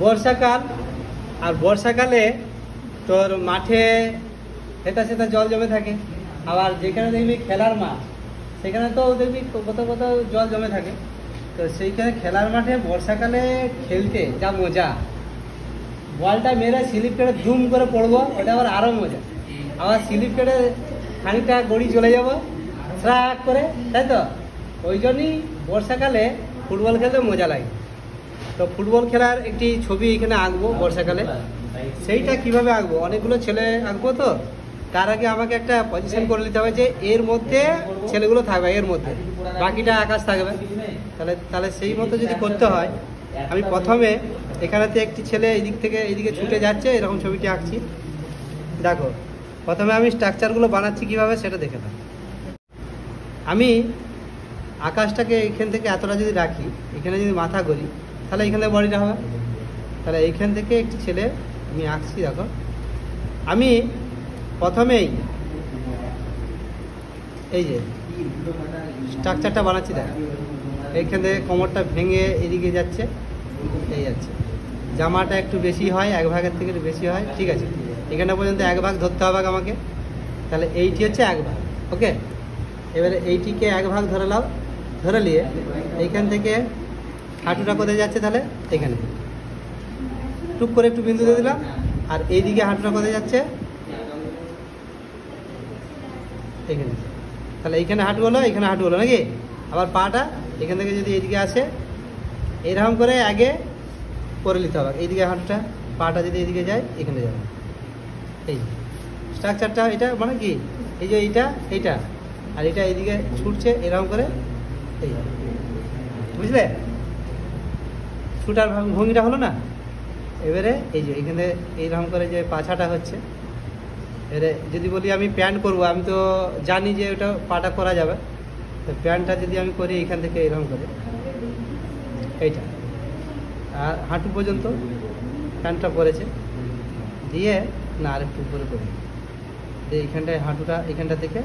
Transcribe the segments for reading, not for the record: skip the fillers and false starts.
বর্ষাকাল, আর বর্ষাকালে তোর মাঠে এটা সেটা জল জমে থাকে। আবার যেখানে দেখবি খেলার মাঠ, সেখানে তো দেখবি কোথাও কোথাও জল জমে থাকে। তো সেইখানে খেলার মাঠে বর্ষাকালে খেলতে যা মজা, বলটা মেরে স্লিপ কেটে ধুম করে পড়বো, ওটা আবার আরও মজা। আবার স্লিপ কেটে খানিকটা গড়ি চলে যাবো ট্রাক করে, তাই তো? ওই জন্যই বর্ষাকালে ফুটবল খেলতে মজা লাগে। তো ফুটবল খেলার একটি ছবি এখানে আঁকবো বর্ষাকালে। সেইটা কিভাবে আঁকবো, অনেকগুলো ছেলে আঁকবো, তো তার আগে আমাকে একটা পজিশন করে নিতে হবে যে এর মধ্যে ছেলেগুলো থাকবে, এর মধ্যে বাকিটা আকাশ থাকবে। তাহলে তাহলে সেই মতো যদি করতে হয়, আমি প্রথমে এখানেতে একটি ছেলে এদিক থেকে এইদিকে ছুটে যাচ্ছে, এরকম ছবিটি আঁকছি। দেখো, প্রথমে আমি স্ট্রাকচারগুলো বানাচ্ছি কীভাবে সেটা দেখে নাও। আমি আকাশটাকে এখান থেকে এতটা যদি রাখি, এখানে যদি মাথা করি, তাহলে এখানে বডিটা হবে। তাহলে এইখান থেকে একটি ছেলে আমি আঁকছি। দেখো, আমি প্রথমেই এই যে স্ট্রাকচারটা বানাচ্ছি, দেখ এইখান থেকে কোমরটা ভেঙে এদিকে যাচ্ছে, এই যাচ্ছে। জামাটা একটু বেশি হয়, এক ভাগের থেকে একটু বেশি হয়, ঠিক আছে। এখানে পর্যন্ত এক ভাগ ধরতে হবে আমাকে। তাহলে এইটি হচ্ছে এক ভাগ, ওকে। এবারে এইটিকে এক ভাগ ধরে নাও, ধরে নিয়ে এইখান থেকে হাঁটুটা কোথায় যাচ্ছে, তাহলে এখানে টুক করে একটু বিন্দু দিয়ে দিলাম। আর এইদিকে হাঁটুটা কোথায় যাচ্ছে, এখানে। তাহলে এইখানে হাঁটু হলো, এখানে হাঁটু হলো নাকি। আবার পাটা এখান থেকে যদি এইদিকে আসে, এইরকম করে আগে করে নিতে হবে। এইদিকে হাঁটুটা, পাটা যদি এইদিকে যায়, এখানে যাবে। এই স্ট্রাকচারটা এটা মানে কি, এই যে এইটা আর এটা এইদিকে ছুটছে, এরকম করে, এই বুঝলে ছুটার ভঙ্গিটা হলো না। এবারে এই যে এখানে এইরকম করে যে পাছাটা হচ্ছে, এবারে যদি বলি আমি প্যান্ট করবো, আমি তো জানি যে ওটা পাটা করা যাবে। তো প্যান্টটা যদি আমি করি এইখান থেকে এরকম করে, এইটা আর হাঁটু পর্যন্ত প্যান্টটা পরেছে, দিয়ে না আর একটু উপরে করি, দিয়ে এইখানটায় হাঁটুটা এখানটা থেকে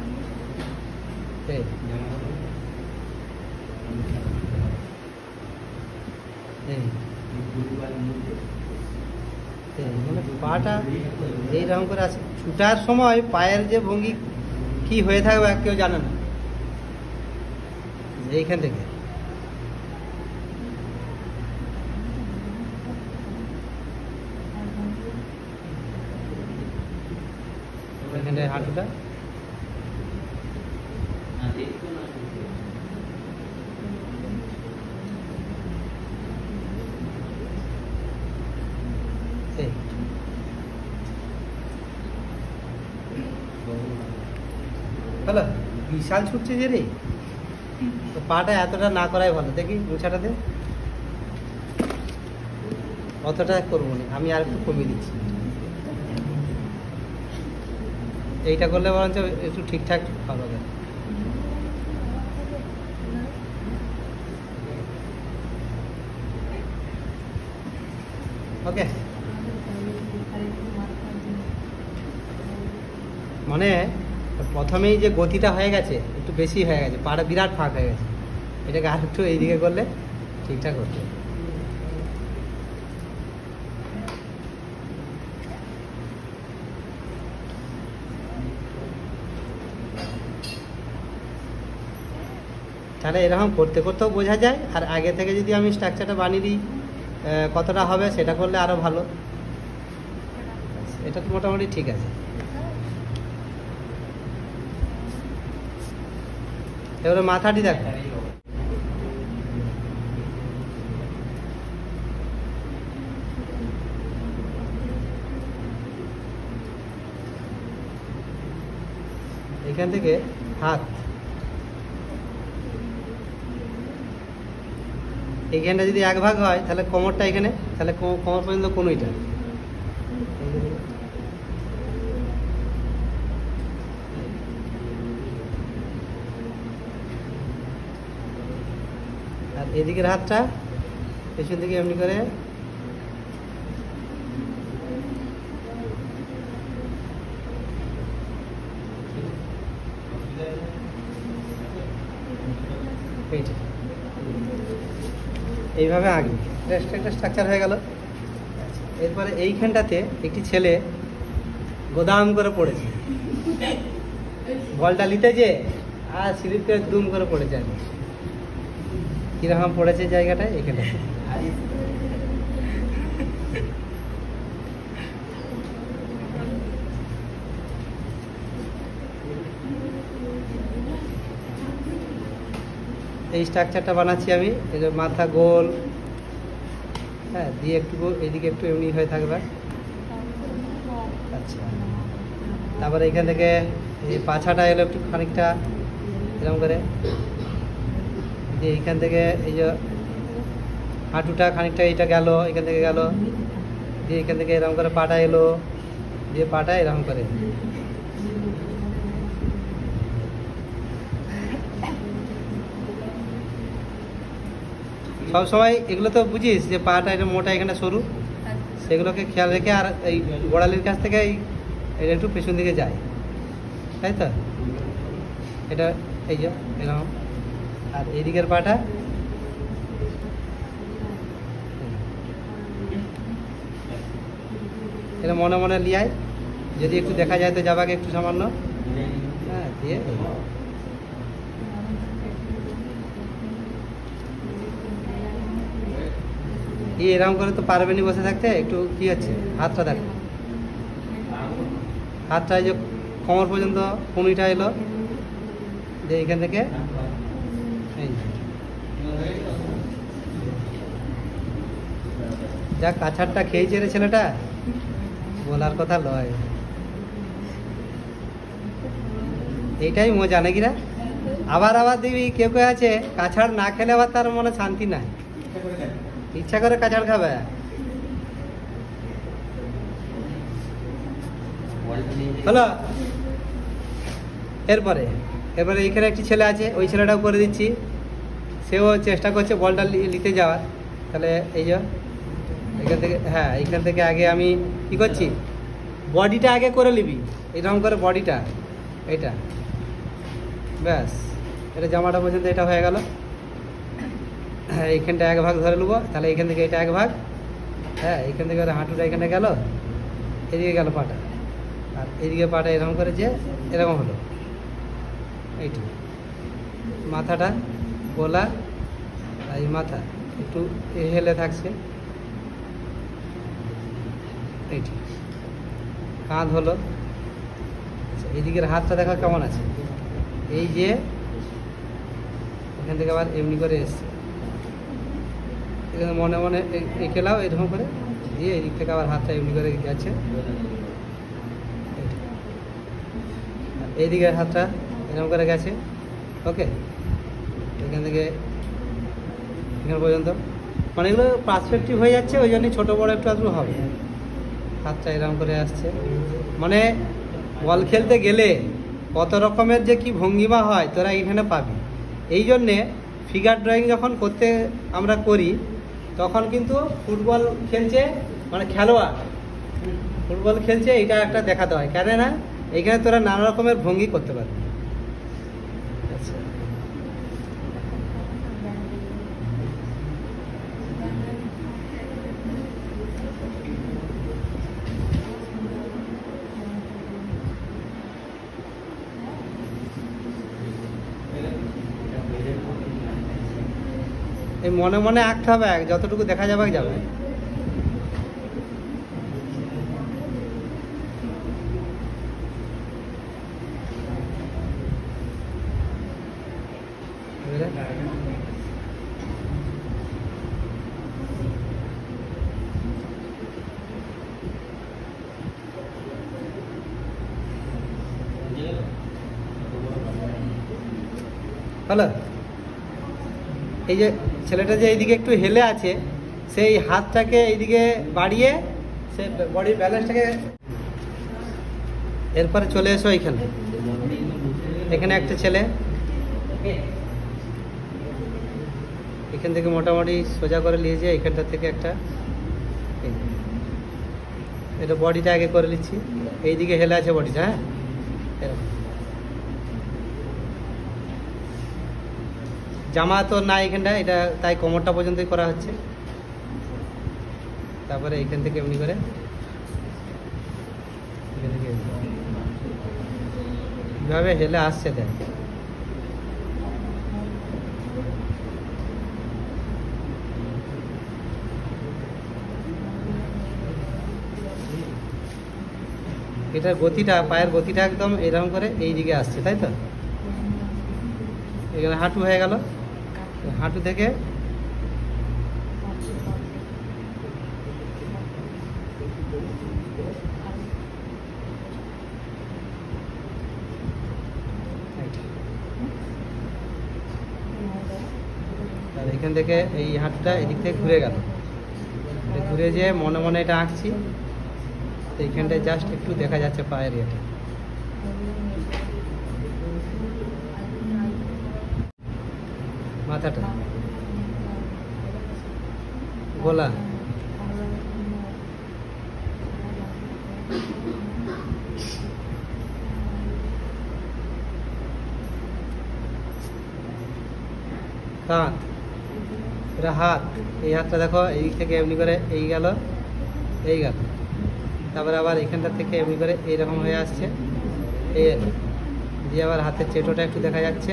এই মানে পাটা এইরকম করে আছে। ছুটার সময় পায়ের যে ভঙ্গি কি হয়ে থাকবে কেউ জানে না। এইখান থেকে এখানটায় হাঁটুটা, হ্যালো, বিশাল ছুটছে যে রে। তো পাটা এতটা না করাই ভালো। দেখি মোছাটাতে অতটা করবো না, আমি আর একটু কমিয়ে দিচ্ছি। এইটা করলে বরঞ্চ একটু ঠিকঠাক হবে। ওকে, মানে প্রথমেই যে গতিটা হয়ে গেছে একটু বেশি হয়ে গেছে, পাটা বিরাট ফাঁক হয়ে গেছে। এটাকে আর একটু এইদিকে করলে ঠিকঠাক হতো। তাহলে এরকম করতে করতেও বোঝা যায়। আর আগে থেকে যদি আমি স্ট্রাকচারটা বানিয়ে দিই কতটা হবে, সেটা করলে আরও ভালো। এটা তো মোটামুটি ঠিক আছে। এবারে মাথাটি দেখো, এখান থেকে হাত এইখানটা যদি এক ভাগ হয়, তাহলে কোমরটা এখানে, তাহলে কোমর পর্যন্ত কোনোইটা। আর এদিকের হাতটা পেছন দিকে এমনি করে এইভাবে আঁকবি। একটা স্ট্রাকচার হয়ে গেল। এরপরে এইখানটাতে একটি ছেলে গোদাম করে পড়েছে, বলটা নিতে যে আর স্লিপ করে দুম করে পড়েছে। আর কিরকম পড়েছে জায়গাটা এখানে। এই স্ট্রাকচারটা বানাচ্ছি আমি, এই যে মাথা গোল, হ্যাঁ, দিয়ে একটু এইদিকে একটু এমনি হয়ে থাকবে। আচ্ছা, তারপরে এখান থেকে এই পাছাটা এলো একটু খানিকটা এরকম করে, দিয়ে এইখান থেকে এই যে হাঁটুটা খানিকটা এইটা গেল, এখান থেকে গেল, দিয়ে এখান থেকে এরকম করে পাটা এলো, দিয়ে পাটা এরকম করে। সব সময় এগুলো তো বুঝিস যে পাটা এটা মোটা, এখানে সরু, সেগুলোকে খেয়াল রেখে আর এই গোড়ালির কাছ থেকে এটা একটু পেছন দিকে যায়, তাই তো? এটা এই যে এরকম, আর এইদিকের পাটা এটা মনে মনে লিয়ায়, যদি একটু দেখা যায় তো যাবাকে একটু সামান্য, হ্যাঁ, দিয়ে এরকম করে তো পারবেনি বসে থাকতে। একটু কি হচ্ছে, হাতটা দেখো, হাতটা এই যে কোমর পর্যন্ত কুনিটা এলো, যে এইখান থেকে এই যা কাছাড়টা খেয়েছে রে ছেলেটা, বলার কথা লয়। এইটাই মজা নাকি রা? আবার দেখবি কেউ কেউ আছে কাছাড় না খেলে আবার তার মনে শান্তি নাই, ইচ্ছা করে কাছাড় খাবে। হলো, এরপরে এইখানে একটি ছেলে আছে, ওই ছেলেটাও করে দিচ্ছি, সেও চেষ্টা করছে বলটা নিতে যাওয়ার। তাহলে এই যে এখান থেকে, হ্যাঁ, এইখান থেকে আগে আমি কি করছি, বডিটা আগে করে নিবি, এরকম করে বডিটা, এইটা ব্যাস, এটা জামাটা পর্যন্ত এটা হয়ে গেল। হ্যাঁ, এইখানটা এক ভাগ ধরে নেবো, তাহলে এইখান থেকে এটা এক ভাগ, হ্যাঁ, এইখান থেকে হাঁটুটা এখানে গেল, এদিকে গেল পাটা, আর এদিকে পাটা এরকম করে যে এরকম হলো, এইটা মাথাটা গোলা, আর এই মাথা একটু হেলে থাকছে, এইটা কাঁধ হলো। আচ্ছা, এইদিকের হাতটা দেখা কেমন আছে, এই যে এখান থেকে আবার এমনি করে এসছে, এখানে মনে মনে এঁকেলাও এরকম করে, দিয়ে এদিক থেকে আবার হাতটা এমনি করে গেছে, এইদিকে হাতটা এরকম করে গেছে। ওকে, এখান থেকে এখান পর্যন্ত, মানে এগুলো পারসপেক্টিভ হয়ে যাচ্ছে, ওই জন্যই ছোটো বড়ো একটু আধটু হবে। হাতটা এরকম করে আসছে, মানে বল খেলতে গেলে কত রকমের যে কি ভঙ্গিমা হয় তোরা এখানে পাবি। এই জন্যে ফিগার ড্রয়িং যখন করতে আমরা করি, তখন কিন্তু ফুটবল খেলছে, মানে খেলোয়াড় ফুটবল খেলছে, এইটা একটা দেখাতে হয়, কেন না এইখানে তোরা নানা রকমের ভঙ্গি করতে পারবি। আচ্ছা, এই মনে মনে আঁকতে হবে, যতটুকু দেখা যাবে যাবে। হলো, এই যে ছেলেটা যে এইদিকে একটু হেলে আছে, সেই হাতটাকে এইদিকে বাড়িয়ে সে বডির ব্যালেন্সটাকে, এরপরে চলে এসো এইখানে, এখানে একটা ছেলে এখান থেকে মোটামুটি সোজা করে নিয়েছে, এইখানটা থেকে একটা, এটা বডিটা আগে করে নিচ্ছি, এইদিকে হেলে আছে বডিটা, হ্যাঁ, এরকম। জামা তো না এখানটা, এটা তাই কোমরটা পর্যন্তই করা হচ্ছে। তারপরে এইখান থেকে এমনি করে কীভাবে হেলে আসছে দেখ। এটার গতিটা, পায়ের গতিটা একদম এরকম করে এই দিকে আসছে, তাই তো? এখানে হাঁটু হয়ে গেল, হাঁটু থেকে আর এখান থেকে এই হাঁটুটা এদিক থেকে ঘুরে গেল, ঘুরে যেয়ে মনে মনে এটা আঁকছি। তো এইখানটায় জাস্ট একটু দেখা যাচ্ছে পায়ের ইয়েটা। মাথাটা, গলা, কাঁধ, এটা হাত। এই হাতটা দেখো এই থেকে এমনি করে এই গেল, এই গেল, তারপরে আবার এখানটা থেকে এমনি করে এইরকম হয়ে আসছে, এই এলো, দিয়ে আবার হাতের চেটোটা একটু দেখা যাচ্ছে।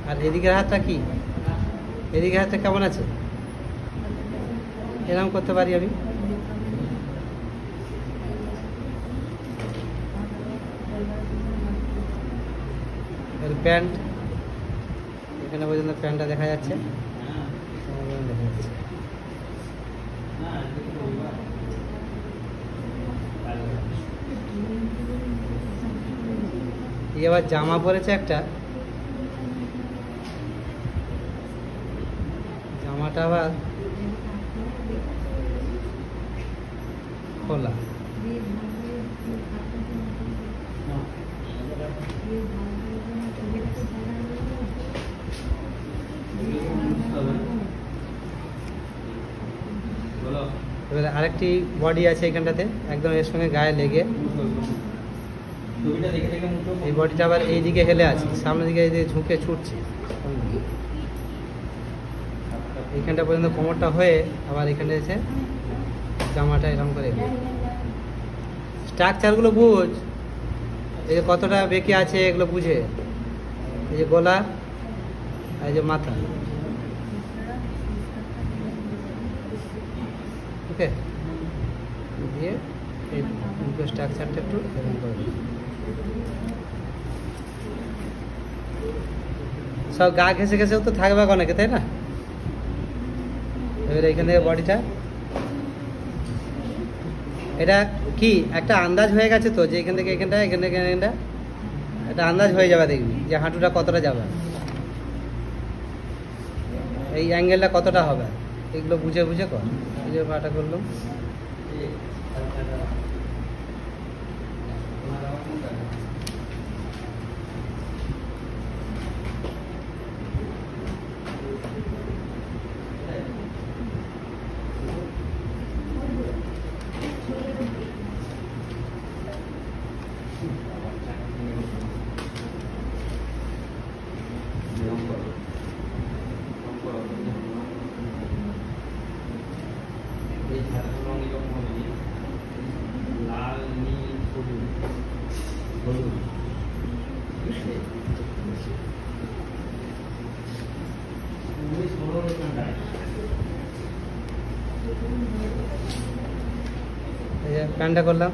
আর এদিকের হাতটা কি, এদিকের হাতটা কেমন আছে? এরকম করতে পারি আমি। প্যান্ট, এখানে পর্যন্ত প্যান্টটা দেখা যাচ্ছে, দেখা যাচ্ছে। এবার জামা পরেছে একটা, জামাটা আবার খোলা। এবারে আরেকটি বডি আছে এখানটাতে, একদম এর সঙ্গে গায়ে লেগে। এই বডিটা আবার এই দিকে হেলে আছে, সামনের দিকে ঝুঁকে ছুটছে। এইখানটা পর্যন্ত কোমরটা হয়ে আবার এখানে এসে জামাটা এরকম করে। স্ট্রাকচারগুলো বুঝ, এই যে কতটা বেঁকে আছে এগুলো বুঝে। এই যে গলা, আর এই যে মাথা, ওকে, দিয়ে এই স্ট্রাকচারটা একটু এরকম করে দিই। সব গা ঘেসে ঘেসেও তো থাকবে অনেকে, তাই না? এবার এইখান থেকে বডিটা, এটা কি একটা আন্দাজ হয়ে গেছে তো, যে এখান থেকে এখানটা, এখান থেকে এখানটা একটা আন্দাজ হয়ে যাবে, দেখবি যে হাঁটুটা কতটা যাবে, এই অ্যাঙ্গেলটা কতটা হবে, এগুলো বুঝে বুঝে কর। এই যে পাটা করলাম, প্যান্টটা করলাম।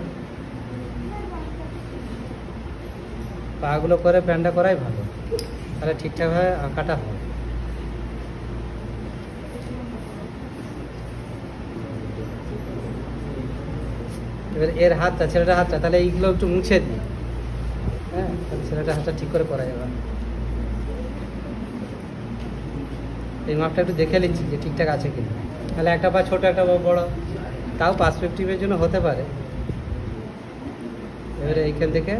পাগুলো করে প্যান্টটা করাই ভালো, তাহলে ঠিকঠাকভাবে আঁকাটা হয়। এবার এর হাতটা, ছেলেটার হাতটা, তাহলে এইগুলো একটু মুছে দিই। হ্যাঁ, তাহলে ছেলেটার হাতটা ঠিক করে করা যাবে। এই মাপটা একটু দেখে নিচ্ছি যে ঠিকঠাক আছে কিনা, তাহলে একটা পা ছোট, একটা পা বড়, তাও পার্সপেক্টিভের জন্য হতে পারে। এবারে এইখান থেকে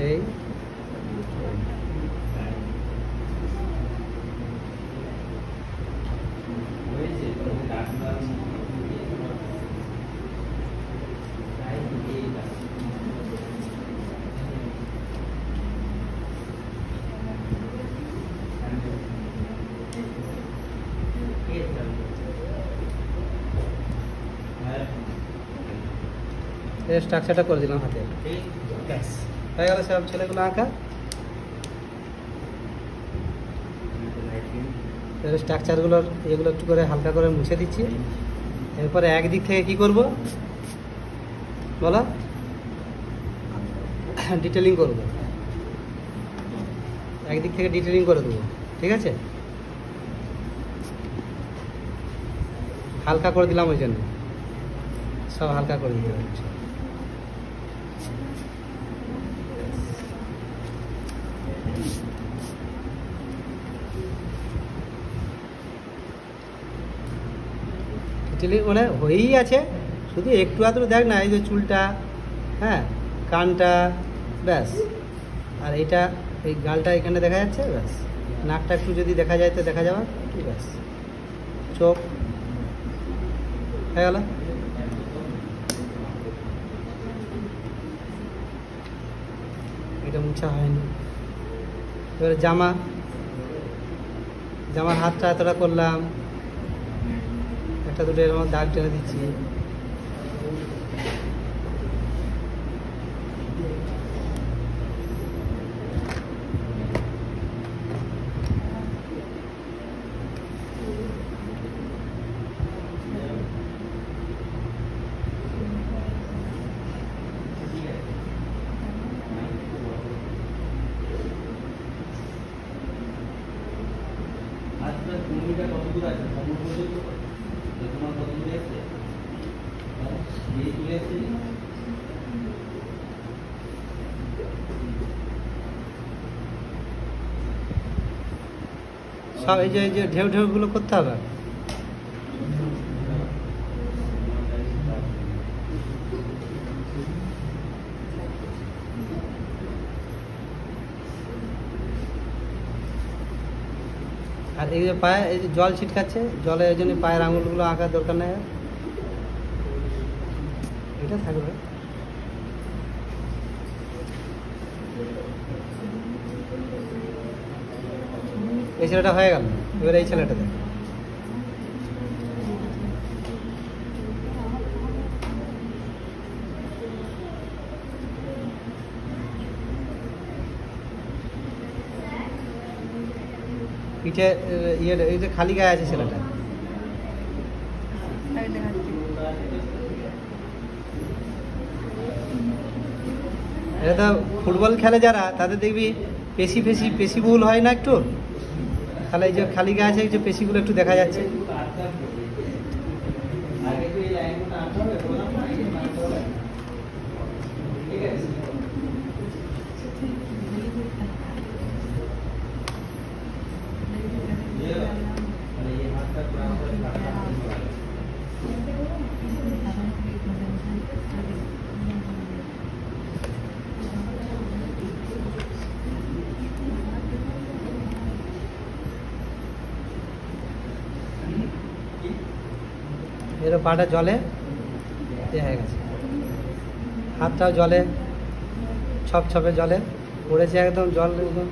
এই এর স্ট্রাকচারটা করে দিলাম হাতে। ব্যাস হয়ে গেল সব ছেলেগুলো আঁকা। এর স্ট্রাকচারগুলোর এগুলো একটু করে হালকা করে মুছে দিচ্ছি। এরপরে একদিক থেকে কি করব বলো, ডিটেলিং করব, একদিক থেকে ডিটেলিং করে দেবো। ঠিক আছে, হালকা করে দিলাম, ওই জন্য সব হালকা করে দিতে হচ্ছে। মানে হয়েই আছে, শুধু একটু আধটু দেখ না, এই যে চুলটা, হ্যাঁ কানটা, ব্যাস। আর এইটা এই গালটা এখানে দেখা যাচ্ছে, ব্যাস। নাকটা একটু যদি দেখা যায় তো দেখা যাবে, ব্যাস। চোখ হয়ে গেল। এটা মুছা হয়নি। এবারে জামার হাতটা এতটা করলাম, একটা দুটো এর মধ্যে দাগ টেনে দিচ্ছি। সব এই যে ঢেউগুলো করতে হবে। আর এই যে পায়ে এই যে জল ছিটকাচ্ছে, জলে এই জন্য পায়ের আঙুলগুলো আঁকার দরকার নেই, এটা থাকবে। এই ছেলেটা হয়ে গেল, এবার এই ছেলেটাতে পিঠে এই যে খালি গায়ে আছে ছেলেটা, এটা তো ফুটবল খেলে যারা, তাদের দেখবি পেশি বহুল হয় না একটু, তাহলে এই যে খালি গায়ে আছে, এই যে পেশিগুলো একটু দেখা যাচ্ছে। এর পাটা জলে হয়ে গেছে, হাতটাও জলে, ছপে জলে পড়েছে, একদম জল একদম।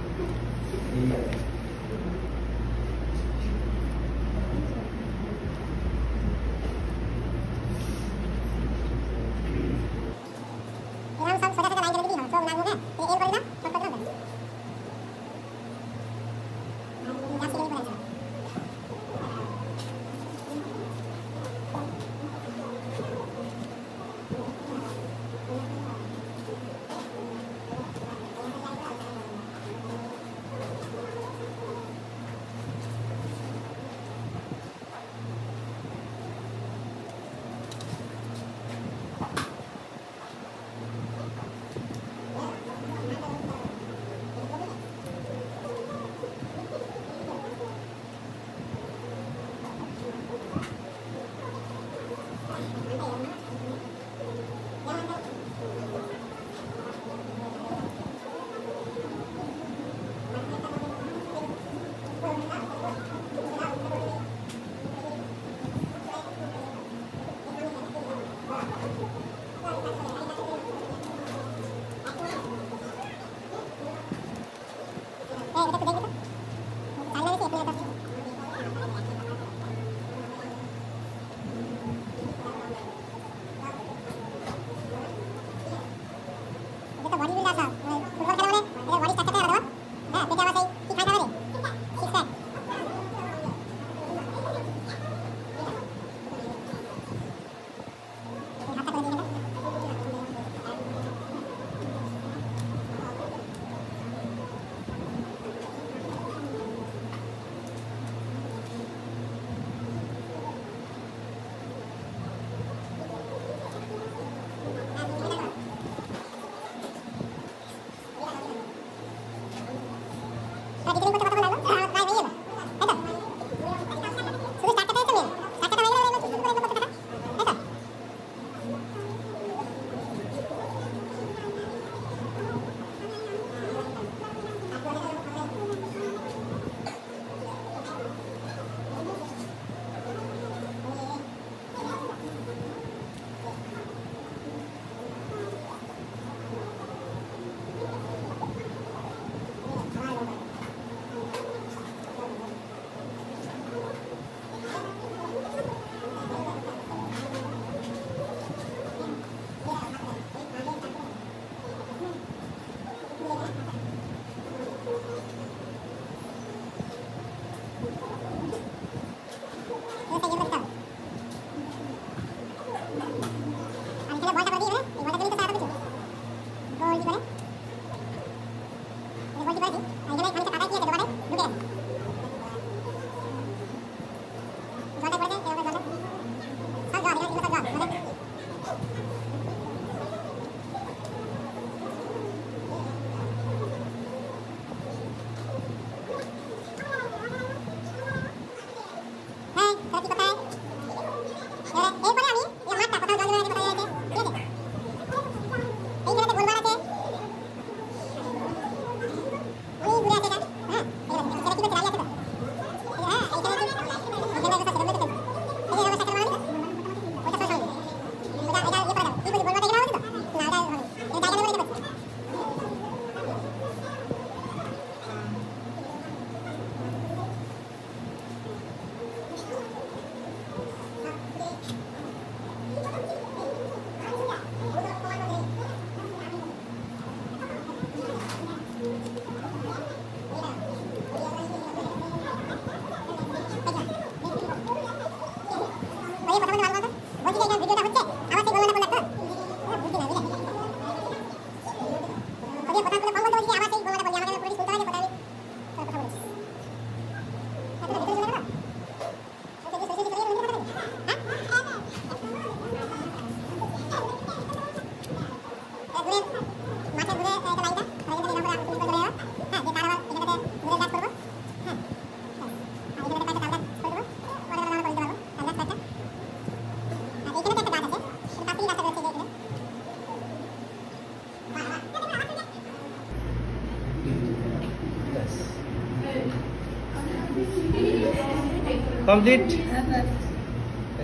কমপ্লিট।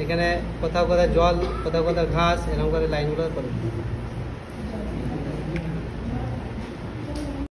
এখানে কোথাও কোথাও জল, কোথাও কোথাও ঘাস, এরকম করে লাইনগুলো করুন।